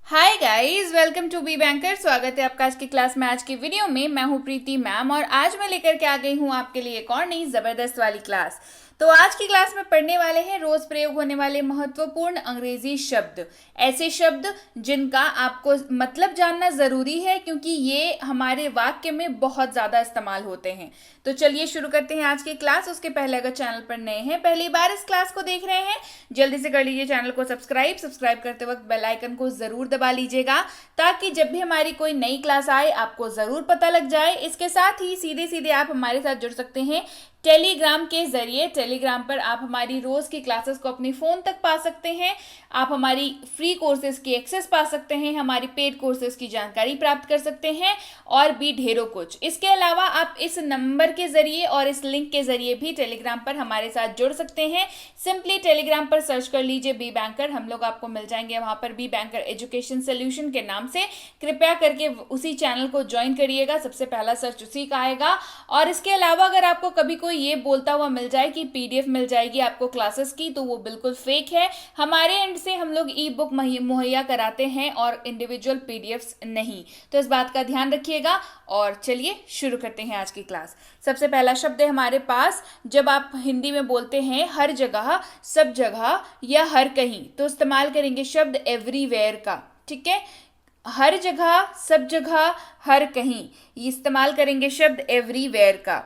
Hi guys, welcome to be banker. स्वागत है आपका आज की क्लास में। आज की वीडियो में मैं हूं प्रीति मैम और आज मैं लेकर के आ गई हूं आपके लिए एक और नई जबरदस्त वाली क्लास। तो आज की क्लास में पढ़ने वाले हैं रोज प्रयोग होने वाले महत्वपूर्ण अंग्रेजी शब्द, ऐसे शब्द जिनका आपको मतलब जानना जरूरी है क्योंकि ये हमारे वाक्य में बहुत ज्यादा इस्तेमाल होते हैं। तो चलिए शुरू करते हैं आज की क्लास। उसके पहले अगर चैनल पर नए हैं, पहली बार इस क्लास को देख रहे हैं, जल्दी से कर लीजिए चैनल को सब्सक्राइब करते वक्त बेल आइकन को जरूर दबा लीजिएगा ताकि जब भी हमारी कोई नई क्लास आए आपको जरूर पता लग जाए। इसके साथ ही सीधे सीधे आप हमारे साथ जुड़ सकते हैं टेलीग्राम के जरिए। टेलीग्राम पर आप हमारी रोज की क्लासेस को अपनी फोन तक पा सकते हैं, आप हमारी फ्री कोर्सेज की एक्सेस पा सकते हैं, हमारी पेड कोर्सेज की जानकारी प्राप्त कर सकते हैं और भी ढेरों कुछ। इसके अलावा आप इस नंबर के जरिए और इस लिंक के जरिए भी टेलीग्राम पर हमारे साथ जुड़ सकते हैं। सिंपली टेलीग्राम पर सर्च कर लीजिए बी बैंकर, हम लोग आपको मिल जाएंगे वहां पर बी बैंकर एजुकेशन सोल्यूशन के नाम से। कृपया करके उसी चैनल को ज्वाइन करिएगा, सबसे पहला सर्च उसी का आएगा। और इसके अलावा अगर आपको कभी कोई ये बोलता हुआ मिल जाए कि पीडीएफ मिल जाएगी आपको क्लासेस की, तो वो बिल्कुल फेक है। हमारे एंड से हम लोग ई बुक मुहैया कराते हैं और इंडिविजुअल पीडीएफ्स नहीं, तो इस बात का ध्यान रखिएगा। और चलिए शुरू करते हैं आज की क्लास। सबसे पहला शब्द है हमारे पास, जब आप हिंदी में बोलते हैं हर जगह, सब जगह या हर कहीं, तो इस्तेमाल करेंगे शब्द एवरीवेयर का। ठीक है, हर जगह, सब जगह, हर कहीं, ये इस्तेमाल करेंगे शब्द एवरीवेयर का।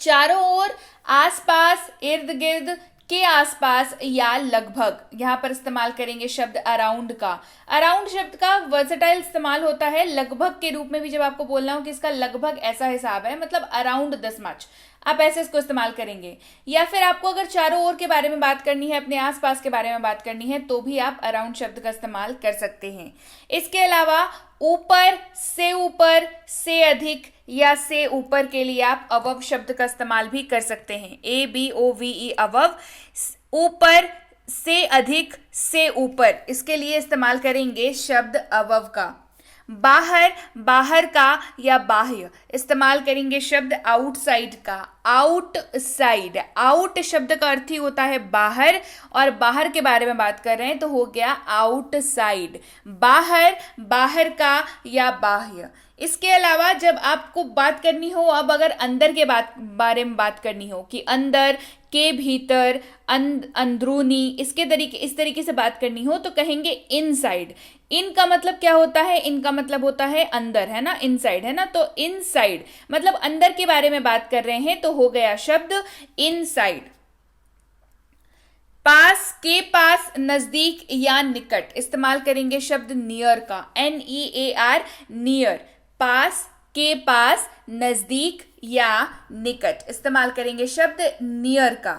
चारों ओर, आसपास, इर्द गिर्द, के आसपास या लगभग, यहां पर इस्तेमाल करेंगे शब्द अराउंड का। अराउंड शब्द का वर्सेटाइल इस्तेमाल होता है लगभग के रूप में भी। जब आपको बोलना हो कि इसका लगभग ऐसा हिसाब है, मतलब अराउंड दिस मच, आप ऐसे इसको इस्तेमाल करेंगे। या फिर आपको अगर चारों ओर के बारे में बात करनी है, अपने आसपास के बारे में बात करनी है, तो भी आप अराउंड शब्द का इस्तेमाल कर सकते हैं। इसके अलावा ऊपर, से अधिक या से ऊपर के लिए आप अबव शब्द का इस्तेमाल भी कर सकते हैं। ABOVE अबव, ऊपर, से अधिक, से ऊपर, इसके लिए इस्तेमाल करेंगे शब्द अबव का। बाहर, बाहर का या बाह्य, इस्तेमाल करेंगे शब्द आउटसाइड का। आउटसाइड, आउट शब्द का अर्थ ही होता है बाहर, और बाहर के बारे में बात कर रहे हैं तो हो गया आउटसाइड। बाहर, बाहर का या बाह्य। इसके अलावा जब आपको बात करनी हो, अब अगर अंदर के बारे में बात करनी हो कि अंदर, के भीतर, अंदरूनी, इस तरीके से बात करनी हो, तो कहेंगे इनसाइड। इन का मतलब क्या होता है? इनका मतलब होता है अंदर, है ना, इनसाइड, है ना। तो इनसाइड मतलब अंदर के बारे में बात कर रहे हैं, तो हो गया शब्द इनसाइड। पास, के पास, नजदीक या निकट, इस्तेमाल करेंगे शब्द नियर का। NEAR, near. पास, के पास, नजदीक या निकट, इस्तेमाल करेंगे शब्द नियर का।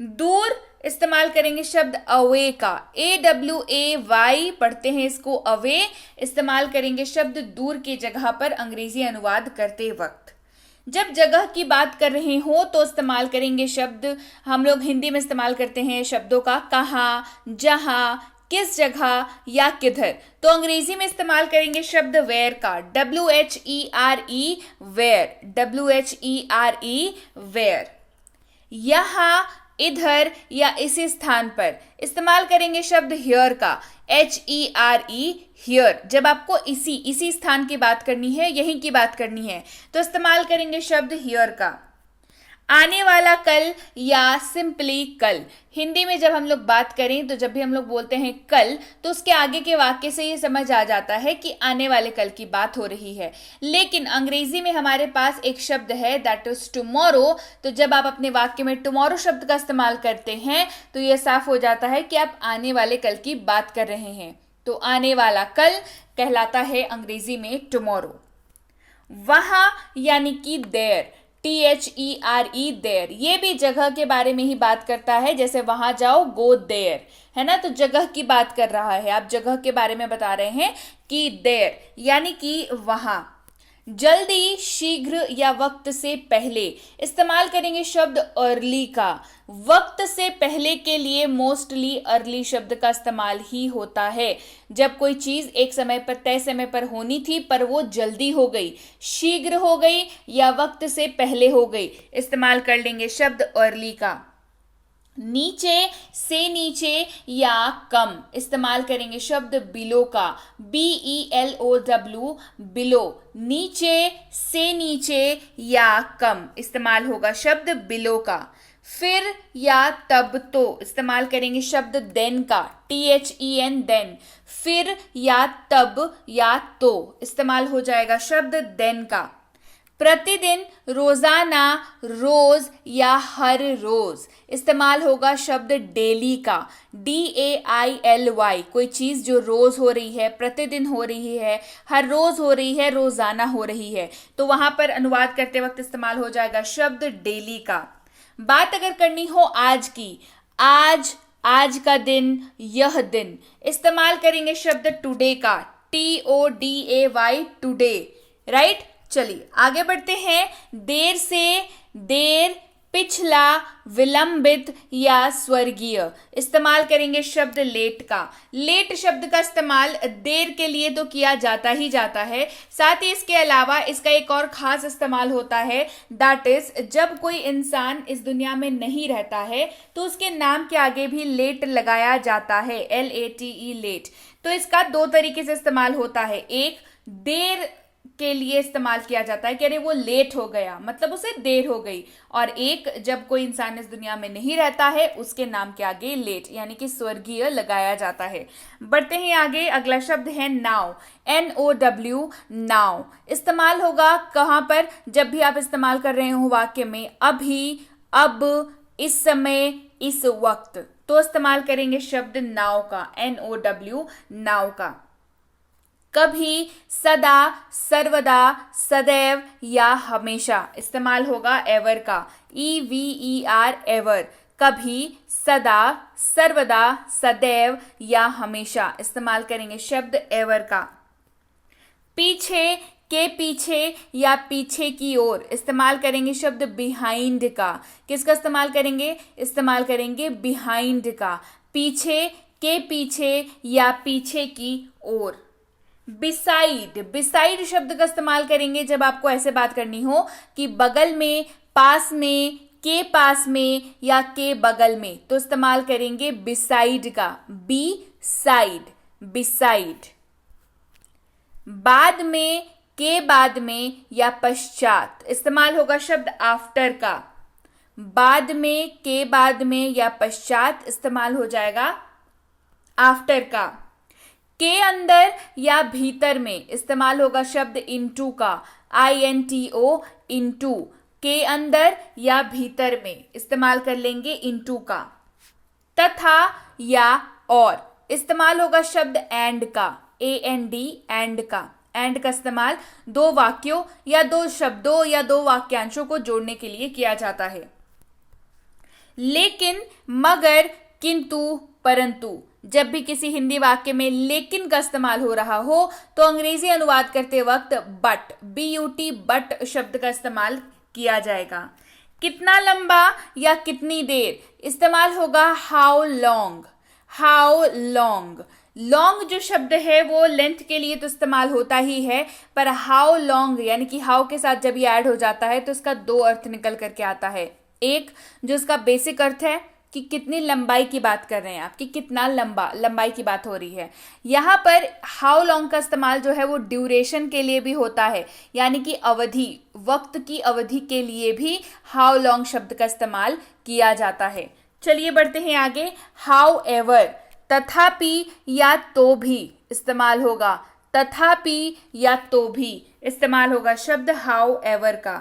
दूर, इस्तेमाल करेंगे शब्द अवे का। AWAY पढ़ते हैं इसको, अवे, इस्तेमाल करेंगे शब्द दूर की जगह पर अंग्रेजी अनुवाद करते वक्त। जब जगह की बात कर रहे हो तो इस्तेमाल करेंगे शब्द, हम लोग हिंदी में इस्तेमाल करते हैं शब्दों का कहाँ, जहां, किस जगह या किधर, तो अंग्रेजी में इस्तेमाल करेंगे शब्द वेयर का। WHERE, where, WHERE, where. यहां, इधर या इसी स्थान पर, इस्तेमाल करेंगे शब्द हियर का। HERE, here. जब आपको इसी स्थान की बात करनी है, यहीं की बात करनी है, तो इस्तेमाल करेंगे शब्द हियर का। आने वाला कल या सिंपली कल, हिंदी में जब हम लोग बात करें तो जब भी हम लोग बोलते हैं कल, तो उसके आगे के वाक्य से ये समझ आ जाता है कि आने वाले कल की बात हो रही है। लेकिन अंग्रेजी में हमारे पास एक शब्द है दैट इज टुमारो, तो जब आप अपने वाक्य में टुमारो शब्द का इस्तेमाल करते हैं तो यह साफ हो जाता है कि आप आने वाले कल की बात कर रहे हैं। तो आने वाला कल कहलाता है अंग्रेजी में टुमारो। वहां यानी कि देयर, THERE, देयर, ये भी जगह के बारे में ही बात करता है। जैसे वहां जाओ, गो देयर, है ना, तो जगह की बात कर रहा है, आप जगह के बारे में बता रहे हैं कि देयर यानी कि वहां। जल्दी, शीघ्र या वक्त से पहले, इस्तेमाल करेंगे शब्द अर्ली का। वक्त से पहले के लिए मोस्टली अर्ली शब्द का इस्तेमाल ही होता है। जब कोई चीज एक समय पर, तय समय पर होनी थी पर वो जल्दी हो गई, शीघ्र हो गई या वक्त से पहले हो गई, इस्तेमाल कर लेंगे शब्द अर्ली का। नीचे से नीचे या कम, इस्तेमाल करेंगे शब्द बिलो का, BELOW, बिलो, नीचे से नीचे या कम, इस्तेमाल होगा शब्द बिलो का। फिर या तब तो, इस्तेमाल करेंगे शब्द देन का, THEN, देन, फिर या तब या तो, इस्तेमाल हो जाएगा शब्द देन का। प्रतिदिन, रोजाना, रोज या हर रोज, इस्तेमाल होगा शब्द डेली का, DAILY, कोई चीज जो रोज हो रही है, प्रतिदिन हो रही है, हर रोज हो रही है, रोजाना हो रही है, तो वहां पर अनुवाद करते वक्त इस्तेमाल हो जाएगा शब्द डेली का। बात अगर करनी हो आज की, आज, आज का दिन, यह दिन, इस्तेमाल करेंगे शब्द टुडे का, TODAY, टुडे, राइट। चलिए आगे बढ़ते हैं। देर से, देर, पिछला, विलंबित या स्वर्गीय, इस्तेमाल करेंगे शब्द लेट का। लेट शब्द का इस्तेमाल देर के लिए तो किया जाता ही जाता है, साथ ही इसके अलावा इसका एक और खास इस्तेमाल होता है, दैट इज जब कोई इंसान इस दुनिया में नहीं रहता है तो उसके नाम के आगे भी लेट लगाया जाता है, LATE, लेट। तो इसका दो तरीके से इस्तेमाल होता है, एक देर के लिए इस्तेमाल किया जाता है कि अरे वो लेट हो गया, मतलब उसे देर हो गई, और एक जब कोई इंसान इस दुनिया में नहीं रहता है उसके नाम के आगे लेट यानी कि स्वर्गीय लगाया जाता है। बढ़ते हैं आगे, अगला शब्द है नाउ, NOW, नाउ, इस्तेमाल होगा कहां पर, जब भी आप इस्तेमाल कर रहे हो वाक्य में अभी, अब, इस समय, इस वक्त, तो इस्तेमाल करेंगे शब्द नाउ का, NOW, नाउ का। कभी, सदा, सर्वदा, सदैव या हमेशा, इस्तेमाल होगा एवर का, EVER, एवर, कभी, सदा, सर्वदा, सदैव या हमेशा, इस्तेमाल करेंगे शब्द एवर का। पीछे, के पीछे या पीछे की ओर, इस्तेमाल करेंगे शब्द बिहाइंड का। किसका इस्तेमाल करेंगे, इस्तेमाल करेंगे बिहाइंड का, पीछे, के पीछे या पीछे की ओर। बिसाइड, बिसाइड शब्द का इस्तेमाल करेंगे जब आपको ऐसे बात करनी हो कि बगल में, पास में, के पास में या के बगल में, तो इस्तेमाल करेंगे बिसाइड का, बी साइड, बिसाइड। बाद में, के बाद में या पश्चात, इस्तेमाल होगा शब्द आफ्टर का, बाद में, के बाद में या पश्चात, इस्तेमाल हो जाएगा आफ्टर का। के अंदर या भीतर में, इस्तेमाल होगा शब्द इनटू का, INTO, इनटू, के अंदर या भीतर में, इस्तेमाल कर लेंगे इनटू का। तथा या और, इस्तेमाल होगा शब्द एंड का, AND, एंड का। एंड का इस्तेमाल दो वाक्यों या दो शब्दों या दो वाक्यांशों को जोड़ने के लिए किया जाता है। लेकिन, मगर, किंतु, परंतु, जब भी किसी हिंदी वाक्य में लेकिन का इस्तेमाल हो रहा हो तो अंग्रेजी अनुवाद करते वक्त बट, BUT, बट शब्द का इस्तेमाल किया जाएगा। कितना लंबा या कितनी देर, इस्तेमाल होगा how long, how long. Long जो शब्द है वो लेंथ के लिए तो इस्तेमाल होता ही है, पर हाउ लॉन्ग यानी कि हाउ के साथ जब ये ऐड हो जाता है तो इसका दो अर्थ निकल करके आता है। एक जो इसका बेसिक अर्थ है कि कितनी लंबाई की बात कर रहे हैं आप, कि कितना लंबा, लंबाई की बात हो रही है। यहाँ पर हाउ लॉन्ग का इस्तेमाल जो है वो ड्यूरेशन के लिए भी होता है, यानी कि अवधि, वक्त की अवधि के लिए भी हाउ लॉन्ग शब्द का इस्तेमाल किया जाता है। चलिए बढ़ते हैं आगे। हाउ एवर, तथापि या तो भी, इस्तेमाल होगा तथापि या तो भी, इस्तेमाल होगा शब्द हाउ एवर का।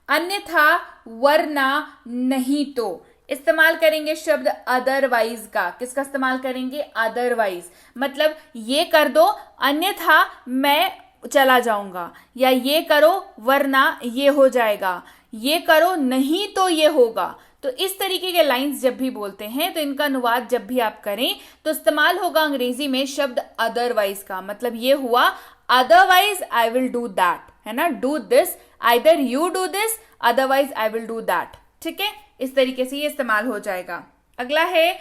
अन्यथा, वरना, नहीं तो, इस्तेमाल करेंगे शब्द अदरवाइज का। किसका इस्तेमाल करेंगे, अदरवाइज, मतलब ये कर दो अन्यथा मैं चला जाऊंगा, या ये करो वरना ये हो जाएगा, ये करो नहीं तो ये होगा। तो इस तरीके के लाइंस जब भी बोलते हैं तो इनका अनुवाद जब भी आप करें तो इस्तेमाल होगा अंग्रेजी में शब्द अदरवाइज का, मतलब ये हुआ otherwise I will do that, है ना, do this, either you do this otherwise I will do that. ठीक है, इस तरीके से ये इस्तेमाल हो जाएगा। अगला है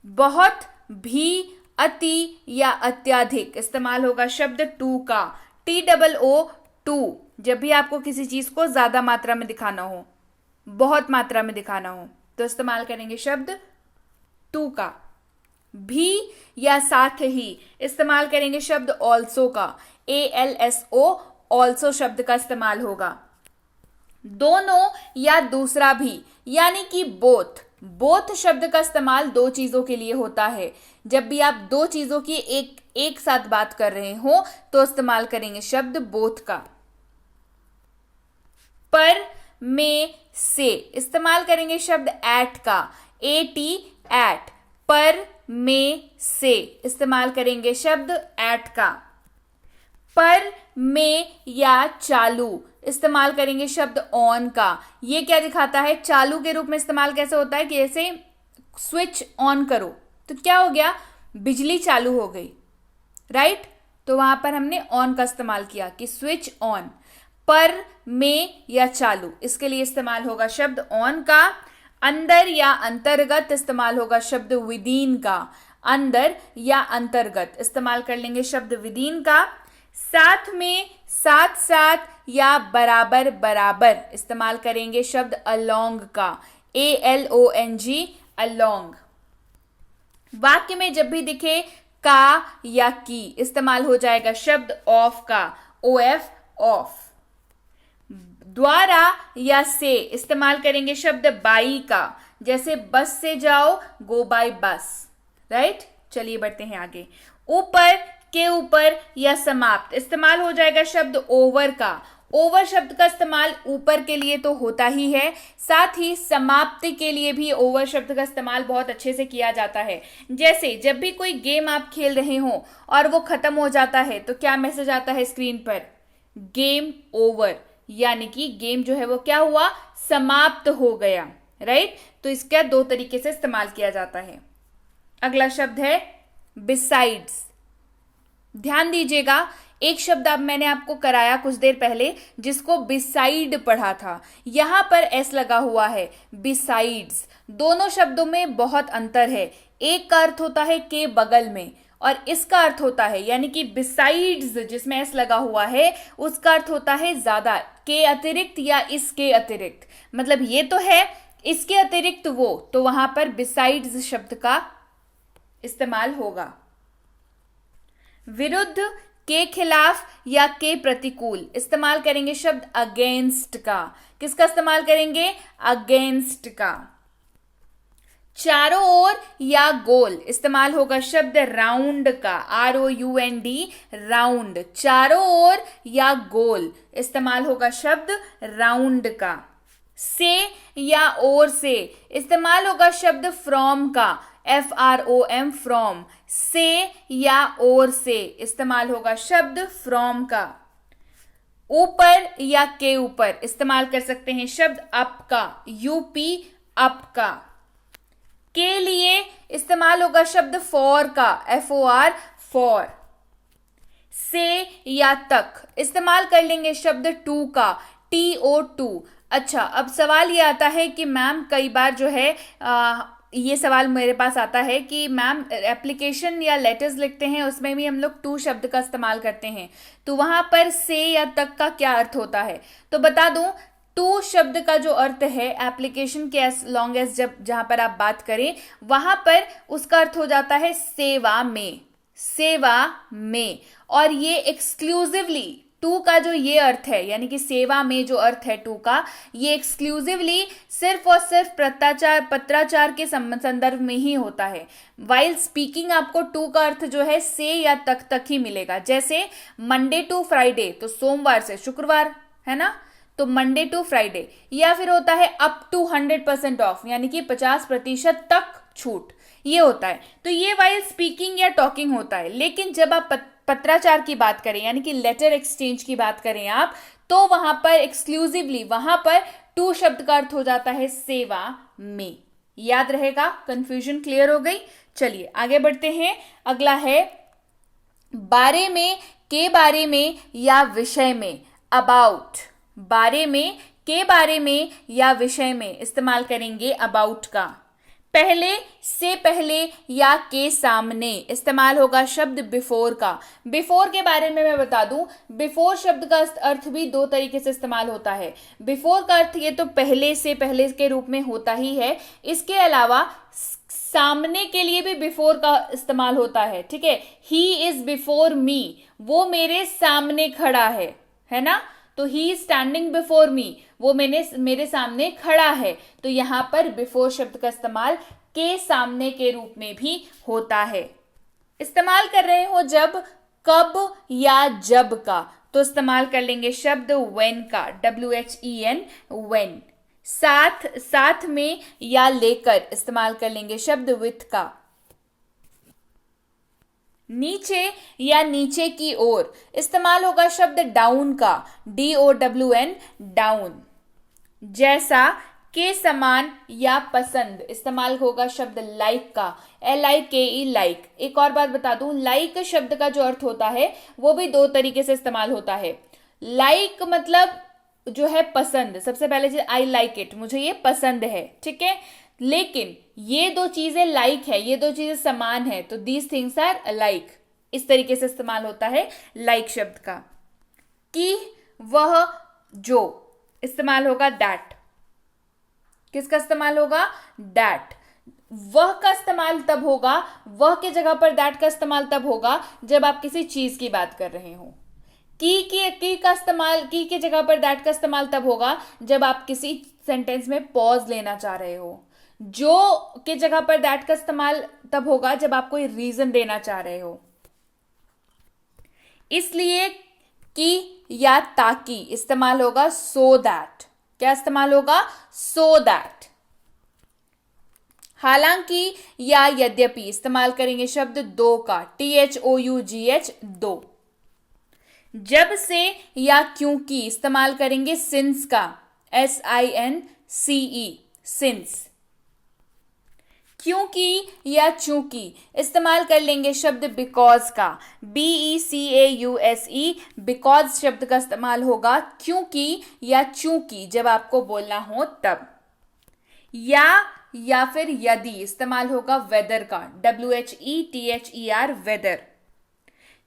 बहुत भी, अति या अत्यधिक, इस्तेमाल होगा शब्द टू का, TOO, टू, जब भी आपको किसी चीज को ज्यादा मात्रा में दिखाना हो, बहुत मात्रा में दिखाना हो तो इस्तेमाल करेंगे शब्द टू का। भी या साथ ही इस्तेमाल करेंगे शब्द ऑल्सो का, ALSO ऑल्सो शब्द का इस्तेमाल होगा। दोनों या दूसरा भी यानी कि बोथ, बोथ शब्द का इस्तेमाल दो चीजों के लिए होता है। जब भी आप दो चीजों की एक साथ बात कर रहे हो तो इस्तेमाल करेंगे शब्द बोथ का। पर, में, से इस्तेमाल करेंगे शब्द एट का, AT एट। पर, में, से इस्तेमाल करेंगे शब्द एट का। पर, में या चालू इस्तेमाल करेंगे शब्द ऑन का। ये क्या दिखाता है, चालू के रूप में इस्तेमाल कैसे होता है कि ऐसे स्विच ऑन करो तो क्या हो गया, बिजली चालू हो गई, राइट। तो वहां पर हमने ऑन का इस्तेमाल किया कि स्विच ऑन। पर, में या चालू इसके लिए इस्तेमाल होगा शब्द ऑन का। अंदर या अंतर्गत इस्तेमाल होगा शब्द विदिन का। अंदर या अंतर्गत इस्तेमाल कर लेंगे शब्द विदिन का। साथ में, साथ साथ या बराबर बराबर इस्तेमाल करेंगे शब्द अलोंग का, ALONG अलोंग। वाक्य में जब भी दिखे का या की इस्तेमाल हो जाएगा शब्द ऑफ का, OF ऑफ। द्वारा या से इस्तेमाल करेंगे शब्द बाई का, जैसे बस से जाओ, गो बाय बस, राइट। चलिए बढ़ते हैं आगे। ऊपर, के ऊपर या समाप्त इस्तेमाल हो जाएगा शब्द ओवर का। ओवर शब्द का इस्तेमाल ऊपर के लिए तो होता ही है, साथ ही समाप्ति के लिए भी ओवर शब्द का इस्तेमाल बहुत अच्छे से किया जाता है। जैसे जब भी कोई गेम आप खेल रहे हो और वो खत्म हो जाता है तो क्या मैसेज आता है स्क्रीन पर, गेम ओवर, यानी कि गेम जो है वो क्या हुआ, समाप्त हो गया, राइट। तो इसका दो तरीके से इस्तेमाल किया जाता है। अगला शब्द है बिसाइड्स। ध्यान दीजिएगा, एक शब्द अब मैंने आपको कराया कुछ देर पहले जिसको बिसाइड पढ़ा था, यहां पर एस लगा हुआ है, बिसाइड्स। दोनों शब्दों में बहुत अंतर है। एक का अर्थ होता है के बगल में और इसका अर्थ होता है, यानी कि बिसाइड्स जिसमें एस लगा हुआ है उसका अर्थ होता है ज्यादा, के अतिरिक्त या इसके अतिरिक्त। मतलब ये तो है, इसके अतिरिक्त वो, तो वहां पर बिसाइड्स शब्द का इस्तेमाल होगा। विरुद्ध, के खिलाफ या के प्रतिकूल इस्तेमाल करेंगे शब्द अगेंस्ट का। किसका इस्तेमाल करेंगे, अगेंस्ट का। चारों ओर या गोल इस्तेमाल होगा शब्द राउंड का, ROUND राउंड। चारों ओर या गोल इस्तेमाल होगा शब्द राउंड का। से या ओर से इस्तेमाल होगा शब्द फ्रॉम का, FROM फ्रॉम। से या ओर से इस्तेमाल होगा शब्द फ्रॉम का। ऊपर या के ऊपर इस्तेमाल कर सकते हैं शब्द अप का, UP अप का। के लिए इस्तेमाल होगा शब्द फॉर का, FOR फॉर। से या तक इस्तेमाल कर लेंगे शब्द टू का, TO2। अच्छा, अब सवाल ये आता है कि मैम कई बार जो है ये सवाल मेरे पास आता है कि मैम एप्लीकेशन या लेटर्स लिखते हैं उसमें भी हम लोग टू शब्द का इस्तेमाल करते हैं, तो वहां पर से या तक का क्या अर्थ होता है। तो बता दूं, टू शब्द का जो अर्थ है एप्लीकेशन के एज लॉन्ग एज जहां पर आप बात करें वहां पर उसका अर्थ हो जाता है सेवा में, सेवा में। और ये एक्सक्लूसिवली टू का जो ये अर्थ है, यानी कि सेवा में जो अर्थ है टू का, ये एक्सक्लूसिवली सिर्फ और सिर्फ पत्राचार के संदर्भ में ही होता है। वाइल स्पीकिंग आपको टू का अर्थ जो है से या तक ही मिलेगा। जैसे मंडे टू फ्राइडे, तो सोमवार से शुक्रवार, है ना, तो मंडे टू फ्राइडे। या फिर होता है अप टू 100% ऑफ, यानी कि 50% तक छूट, ये होता है। तो ये वाइल स्पीकिंग या टॉकिंग होता है। लेकिन जब आप पत्राचार की बात करें, यानी कि लेटर एक्सचेंज की बात करें आप, तो वहां पर एक्सक्लूसिवली वहां पर टू शब्द का अर्थ हो जाता है सेवा में। याद रहेगा, कंफ्यूजन क्लियर हो गई। चलिए आगे बढ़ते हैं। अगला है बारे में, के बारे में या विषय में, अबाउट। बारे में, के बारे में या विषय में इस्तेमाल करेंगे अबाउट का। पहले, से पहले या के सामने इस्तेमाल होगा शब्द बिफोर का। बिफोर के बारे में मैं बता दूं, बिफोर शब्द का अर्थ भी दो तरीके से इस्तेमाल होता है। बिफोर का अर्थ ये तो पहले, से पहले के रूप में होता ही है, इसके अलावा सामने के लिए भी बिफोर का इस्तेमाल होता है। ठीक है, ही इज बिफोर मी, वो मेरे सामने खड़ा है ना। तो he is standing before me, वो मेरे सामने खड़ा है। तो यहां पर बिफोर शब्द का इस्तेमाल के सामने के रूप में भी होता है। इस्तेमाल कर रहे हो जब, कब या जब का, तो इस्तेमाल कर लेंगे शब्द when का, WHEN, when। साथ, साथ में या लेकर इस्तेमाल कर लेंगे शब्द with का। नीचे या नीचे की ओर इस्तेमाल होगा शब्द डाउन का, DOWN, डाउन। जैसा, के समान या पसंद इस्तेमाल होगा शब्द लाइक का, LIKE, लाइक। एक और बात बता दूं, लाइक शब्द का जो अर्थ होता है वो भी दो तरीके से इस्तेमाल होता है। लाइक मतलब जो है पसंद, सबसे पहले चीज आई लाइक इट, मुझे ये पसंद है। ठीक है, लेकिन ये दो चीजें लाइक है, ये दो चीजें समान है, तो दीज थिंग्स आर अलाइक। इस तरीके से इस्तेमाल होता है लाइक शब्द का। कि, वह, जो इस्तेमाल होगा दैट। किसका इस्तेमाल होगा? दैट। वह का इस्तेमाल तब होगा, वह के जगह पर दैट का इस्तेमाल तब होगा जब आप किसी चीज की बात कर रहे हो। की का इस्तेमाल, की के जगह पर दैट का इस्तेमाल तब होगा जब आप किसी सेंटेंस में पॉज लेना चाह रहे हो। जो के जगह पर दैट का इस्तेमाल तब होगा जब आप कोई रीजन देना चाह रहे हो। इसलिए कि या ताकि इस्तेमाल होगा सो दैट। क्या इस्तेमाल होगा? So that. हालांकि या यद्यपि इस्तेमाल करेंगे शब्द दो का, THOUGH, दो। जब से या क्योंकि इस्तेमाल करेंगे सिंस का, SINCE, सिंस। क्योंकि या चूंकि इस्तेमाल कर लेंगे शब्द बिकॉज का, BECAUSE, बिकॉज शब्द का इस्तेमाल होगा क्योंकि या चूंकि जब आपको बोलना हो तब। या फिर यदि इस्तेमाल होगा वेदर का, WHETHER, वेदर।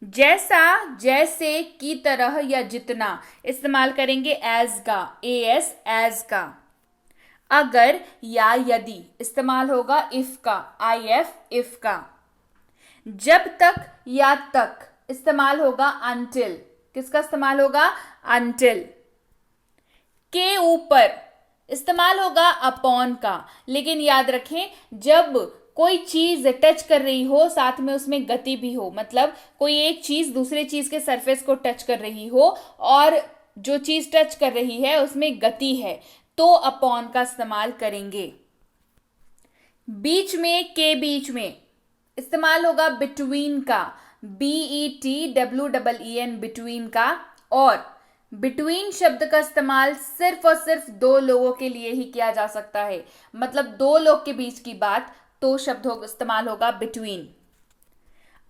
जैसा, जैसे, की तरह या जितना इस्तेमाल करेंगे एज का, AS, एज का। अगर या यदि इस्तेमाल होगा इफ का, IF, इफ का। जब तक या तक इस्तेमाल होगा until। किसका इस्तेमाल होगा? until। के ऊपर इस्तेमाल होगा अपॉन का, लेकिन याद रखें जब कोई चीज टच कर रही हो साथ में उसमें गति भी हो, मतलब कोई एक चीज दूसरे चीज के सरफेस को टच कर रही हो और जो चीज टच कर रही है उसमें गति है, तो अपॉन का इस्तेमाल करेंगे। बीच में, के बीच में इस्तेमाल होगा बिटवीन का, BETWEEN, बिटवीन का। और बिटवीन शब्द का इस्तेमाल सिर्फ और सिर्फ दो लोगों के लिए ही किया जा सकता है, मतलब दो लोग के बीच की बात, तो शब्द इस्तेमाल होगा बिटवीन।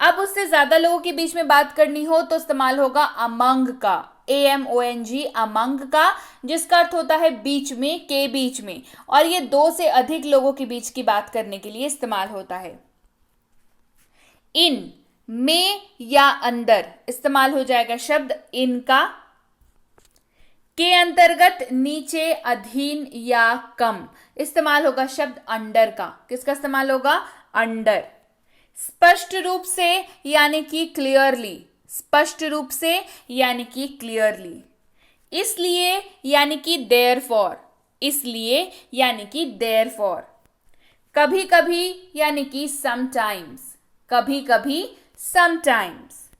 अब उससे ज्यादा लोगों के बीच में बात करनी हो तो इस्तेमाल होगा अमंग का, AMONG, अमंग का, जिसका अर्थ होता है बीच में, के बीच में। और ये दो से अधिक लोगों के बीच की बात करने के लिए इस्तेमाल होता है। इन, में या अंदर इस्तेमाल हो जाएगा शब्द इन का। के अंतर्गत, नीचे, अधीन या कम इस्तेमाल होगा शब्द अंडर का। किसका इस्तेमाल होगा? अंडर। स्पष्ट रूप से यानी कि क्लियरली, स्पष्ट रूप से यानी कि क्लियरली। इसलिए यानी कि देयरफॉर, इसलिए यानी कि देयरफॉर। कभी कभी यानी कि समटाइम्स, कभी कभी समटाइम्स।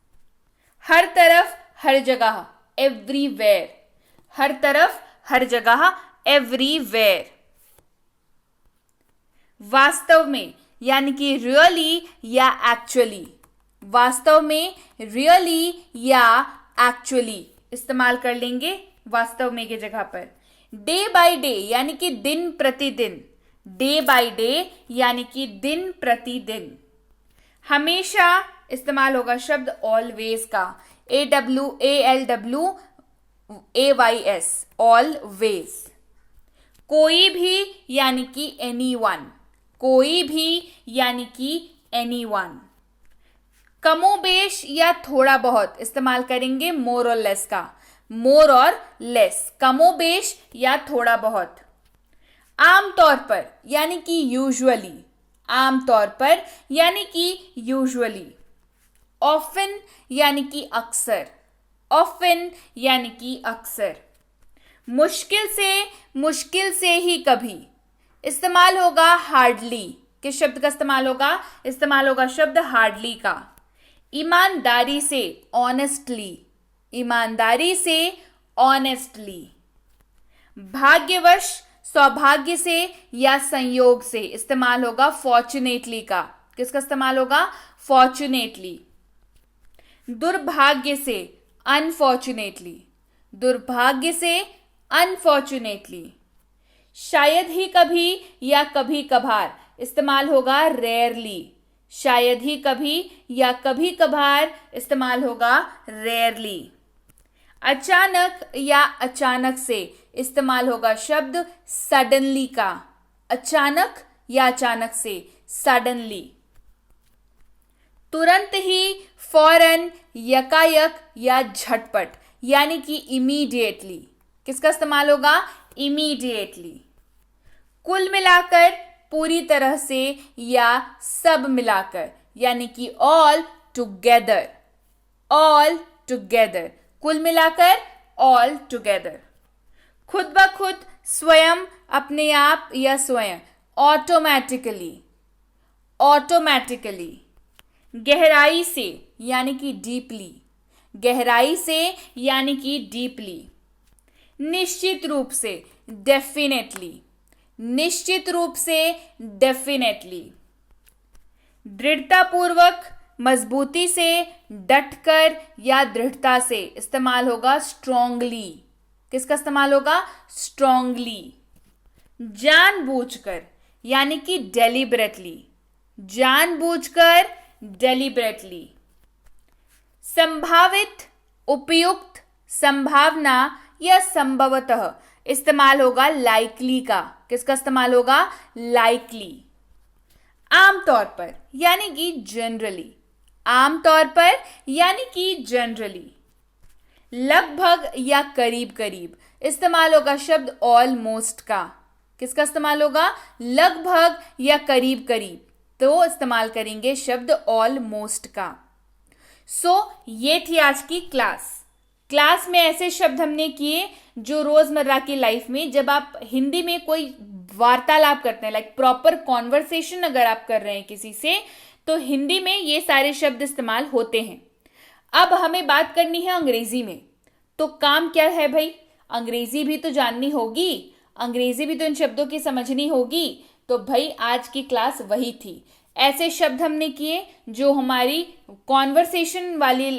हर तरफ, हर जगह, एवरीवेयर, हर तरफ, हर जगह, एवरीवेयर। वास्तव में यानी कि रियली या एक्चुअली, वास्तव में, रियली या एक्चुअली इस्तेमाल कर लेंगे वास्तव में की जगह पर। डे बाय डे यानी कि दिन प्रतिदिन, डे बाय डे यानी कि दिन प्रतिदिन। हमेशा इस्तेमाल होगा शब्द ऑलवेज का, ALWAYS, ऑलवेज। कोई भी यानी कि एनीवन, कोई भी यानी कि एनीवन। कमोबेश या थोड़ा बहुत इस्तेमाल करेंगे मोर और लेस का, मोर और लेस, कमोबेश या थोड़ा बहुत। आमतौर पर यानी कि यूजुअली, आमतौर पर यानी कि यूजुअली। ऑफन यानी कि अक्सर, ऑफन यानी कि अक्सर। मुश्किल से ही कभी इस्तेमाल होगा हार्डली। किस शब्द का इस्तेमाल होगा? इस्तेमाल होगा शब्द हार्डली का। ईमानदारी से ऑनेस्टली, ईमानदारी से ऑनेस्टली। भाग्यवश, सौभाग्य से या संयोग से इस्तेमाल होगा फॉर्चुनेटली का। किसका इस्तेमाल होगा? फॉर्चुनेटली। दुर्भाग्य से अनफॉर्चुनेटली, दुर्भाग्य से अनफॉर्चुनेटली। शायद ही कभी या कभी कभार इस्तेमाल होगा रेयरली, शायद ही कभी या कभी कभार इस्तेमाल होगा रेयरली। अचानक या अचानक से इस्तेमाल होगा शब्द सडनली का, अचानक या अचानक से, सडनली। तुरंत ही, फौरन, यकायक या झटपट यानी कि इमीडिएटली। किसका इस्तेमाल होगा? इमीडिएटली। कुल मिलाकर, पूरी तरह से या सब मिलाकर यानी कि ऑल टुगेदर, ऑल टुगेदर, कुल मिलाकर ऑल टुगेदर। खुद ब खुद, स्वयं, अपने आप या स्वयं, ऑटोमेटिकली, ऑटोमेटिकली। गहराई से यानी कि डीपली, गहराई से यानी कि डीपली। निश्चित रूप से, डेफिनेटली, निश्चित रूप से, डेफिनेटली। दृढ़तापूर्वक, मजबूती से, डटकर या दृढ़ता से इस्तेमाल होगा स्ट्रांगली। किसका इस्तेमाल होगा? स्ट्रांगली। जानबूझकर यानी कि डेलिबरेटली, जानबूझकर, डेलिबरेटली। संभावित, उपयुक्त, संभावना या संभवतः इस्तेमाल होगा लाइकली का। किसका इस्तेमाल होगा? लाइकली। आमतौर पर यानी कि जनरली, आमतौर पर यानी कि जनरली। लगभग या करीब करीब इस्तेमाल होगा शब्द ऑलमोस्ट का। किसका इस्तेमाल होगा? लगभग या करीब करीब, तो इस्तेमाल करेंगे शब्द ऑलमोस्ट का। ये थी आज की क्लास। क्लास में ऐसे शब्द हमने किए जो रोजमर्रा की लाइफ में, जब आप हिंदी में कोई वार्तालाप करते हैं, लाइक प्रॉपर कॉन्वर्सेशन अगर आप कर रहे हैं किसी से, तो हिंदी में ये सारे शब्द इस्तेमाल होते हैं। अब हमें बात करनी है अंग्रेजी में, तो काम क्या है भाई? अंग्रेजी भी तो जाननी होगी, अंग्रेजी भी तो इन शब्दों की समझनी होगी। तो भाई आज की क्लास वही थी। ऐसे शब्द हमने किए जो हमारी कॉन्वर्सेशन वाली,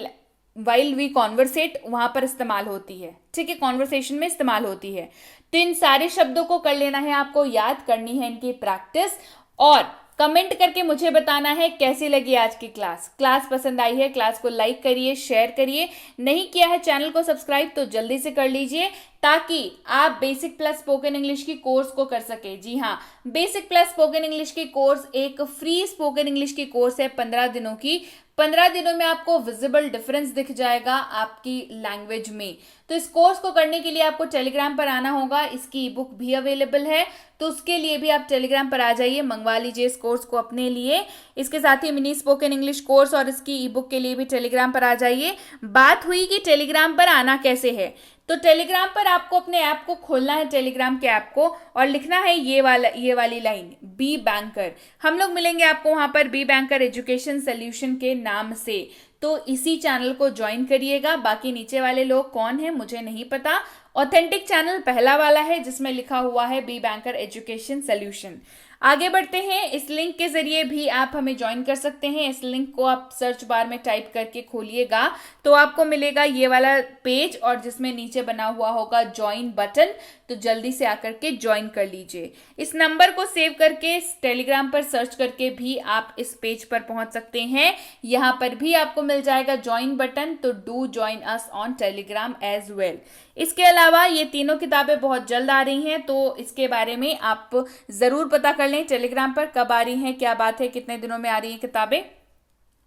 वाइल वी कॉन्वर्सेट, वहां पर इस्तेमाल होती है। ठीक है, कॉन्वर्सेशन में इस्तेमाल होती है। तो इन सारे शब्दों को कर लेना है आपको, याद करनी है इनकी प्रैक्टिस, और कमेंट करके मुझे बताना है कैसी लगी आज की क्लास। क्लास पसंद आई है, क्लास को लाइक करिए, शेयर करिए। नहीं किया है चैनल को सब्सक्राइब तो जल्दी से कर लीजिए, ताकि आप बेसिक प्लस स्पोकन इंग्लिश की कोर्स को कर सके। जी हाँ, बेसिक प्लस स्पोकन इंग्लिश की कोर्स एक फ्री स्पोकन इंग्लिश की कोर्स है 15 दिनों की। 15 दिनों में आपको विजिबल डिफरेंस दिख जाएगा आपकी लैंग्वेज में। तो इस कोर्स को करने के लिए आपको टेलीग्राम पर आना होगा। इसकी ई बुक भी अवेलेबल है, तो उसके लिए भी आप टेलीग्राम पर आ जाइए, मंगवा लीजिए इस कोर्स को अपने लिए। इसके साथ ही मिनी स्पोकन इंग्लिश कोर्स और इसकी ई बुक के लिए भी टेलीग्राम पर आ जाइए। बात हुई कि टेलीग्राम पर आना कैसे है, तो टेलीग्राम पर आपको अपने ऐप को खोलना है, टेलीग्राम के ऐप को, और लिखना है ये वाली लाइन, बी बैंकर। हम लोग मिलेंगे आपको वहां पर बी बैंकर एजुकेशन सोल्यूशन के नाम से। तो इसी चैनल को ज्वाइन करिएगा। बाकी नीचे वाले लोग कौन है मुझे नहीं पता। ऑथेंटिक चैनल पहला वाला है जिसमें लिखा हुआ है बी बैंकर एजुकेशन सोल्यूशन। आगे बढ़ते हैं, इस लिंक के जरिए भी आप हमें ज्वाइन कर सकते हैं। इस लिंक को आप सर्च बार में टाइप करके खोलिएगा तो आपको मिलेगा ये वाला पेज, और जिसमें नीचे बना हुआ होगा ज्वाइन बटन, तो जल्दी से आकर के ज्वाइन कर लीजिए। इस नंबर को सेव करके टेलीग्राम पर सर्च करके भी आप इस पेज पर पहुंच सकते हैं। यहां पर भी आपको मिल जाएगा ज्वाइन बटन, तो do join us on Telegram as well. इसके अलावा ये तीनों किताबें बहुत जल्द आ रही हैं, तो इसके बारे में आप जरूर पता कर कर लें टेलीग्राम पर कब आ रही हैं, क्या बात है, कितने दिनों में आ रही हैं किताबें।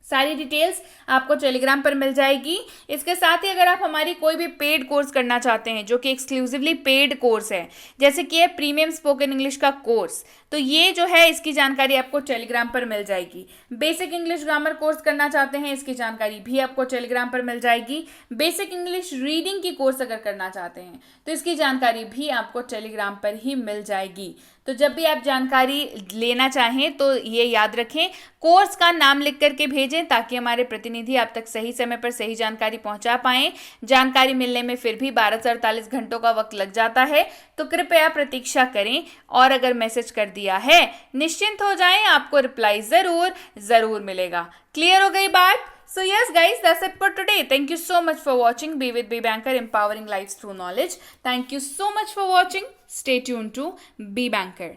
सारी डिटेल्स आपको टेलीग्राम पर मिल जाएगी। इसके साथ ही अगर आप हमारी कोई भी पेड कोर्स करना चाहते हैं जो कि एक्सक्लूसिवली पेड कोर्स है, जैसे कि है प्रीमियम स्पोकन इंग्लिश का कोर्स, तो ये जो है इसकी जानकारी आपको टेलीग्राम पर मिल जाएगी। बेसिक इंग्लिश ग्रामर कोर्स करना चाहते हैं, इसकी जानकारी भी आपको टेलीग्राम पर मिल जाएगी। बेसिक इंग्लिश रीडिंग की कोर्स अगर करना चाहते हैं तो इसकी जानकारी भी आपको टेलीग्राम पर ही मिल जाएगी। तो जब भी आप जानकारी लेना चाहें तो ये याद रखें, कोर्स का नाम लिख करके भेजें ताकि हमारे प्रतिनिधि आप तक सही समय पर सही जानकारी पहुंचा पाएं। जानकारी मिलने में फिर भी 12 से 48 घंटों का वक्त लग जाता है, तो कृपया प्रतीक्षा करें। और अगर मैसेज कर दिया है निश्चिंत हो जाएं, आपको रिप्लाई जरूर मिलेगा। क्लियर हो गई बात? So yes guys, that's it for today. Thank you so much for watching Be with Be Banker, empowering lives through knowledge. Thank you so much for watching. Stay tuned to Be Banker.